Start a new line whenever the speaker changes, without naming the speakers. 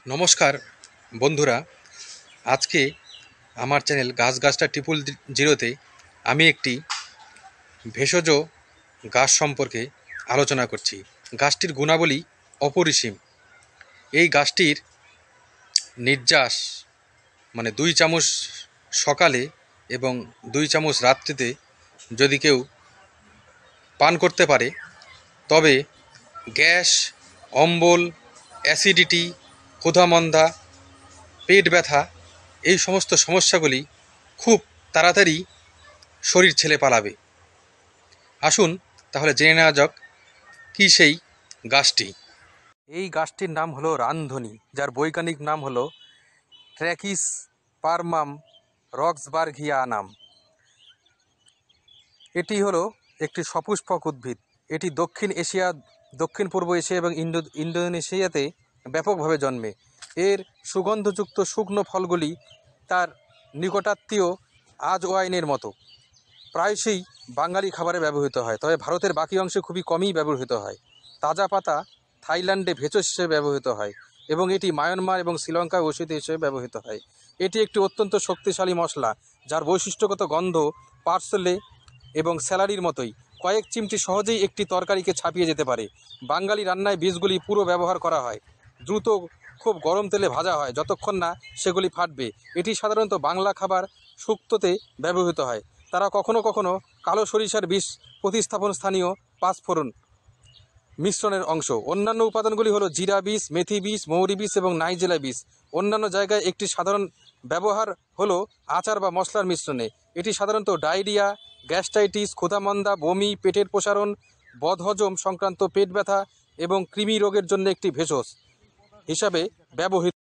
নমস্কার বন্ধুরা, আজকে আমার চ্যানেল গাছটা ট্রিপল জিরোতে আমি একটি ভেষজ গাছ সম্পর্কে আলোচনা করছি। গাছটির গুণাবলী অপরিসীম। এই গাছটির নির্যাস মানে 2 চামচ সকালে এবং 2 চামচ রাত্রিতে যদি কেউ পান করতে পারে তবে গ্যাস, অম্বল, অ্যাসিডিটি, ক্ষুধামন্দা, পেট ব্যথা এই সমস্ত সমস্যাগুলি খুব তাড়াতাড়ি শরীর ছেড়ে পালাবে। আসুন তাহলে জেনে নেওয়া যাক কী সেই গাছটি। এই গাছটির নাম হলো রামধনী, যার বৈজ্ঞানিক নাম হলো ট্র্যাকিস পারমাম রক্সবার্গিয়ানাম। এটি হলো একটি সপুষ্পক উদ্ভিদ। এটি দক্ষিণ পূর্ব এশিয়া এবং ইন্দোনেশিয়াতে ব্যাপকভাবে জন্মে। এর সুগন্ধযুক্ত শুকনো ফলগুলি তার নিকটাত্মীয় আজওয়াইনের মতো প্রায়শই বাঙালি খাবারে ব্যবহৃত হয়, তবে ভারতের বাকি অংশে খুবই কমই ব্যবহৃত হয়। তাজা পাতা থাইল্যান্ডে ভেষজ হিসেবে ব্যবহৃত হয় এবং এটি মায়ানমার এবং শ্রীলঙ্কায় ঔষধ হিসেবে ব্যবহৃত হয়। এটি একটি অত্যন্ত শক্তিশালী মশলা, যার বৈশিষ্ট্যগত গন্ধ পার্সলে এবং স্যালারির মতোই কয়েক চিমটি সহজেই একটি তরকারিকে ছাপিয়ে যেতে পারে। বাঙালি রান্নায় বীজগুলি পুরো ব্যবহার করা হয়। দ্রুত খুব গরম তেলে ভাজা হয় যতক্ষণ না সেগুলি ফাটবে। এটি সাধারণত বাংলা খাবার শুক্তোতে ব্যবহৃত হয়। তারা কখনো কখনো কালো সরিষার বীজ প্রতিস্থাপন স্থানীয় পাঁচফোড়ন মিশ্রণের অংশ। অন্যান্য উপাদানগুলি হলো জিরা বীজ, মেথি বীজ, মৌরি বীজ এবং নাইজেলা বীজ। অন্যান্য জায়গায় একটি সাধারণ ব্যবহার হলো আচার বা মশলার মিশ্রণে। এটি সাধারণত ডায়রিয়া, গ্যাস্ট্রাইটিস, ক্ষুধামন্দা, বমি, পেটের প্রসারণ, বদহজম সংক্রান্ত পেট ব্যথা এবং কৃমি রোগের জন্য একটি ভেষজ হিসাবে ব্যবহৃত।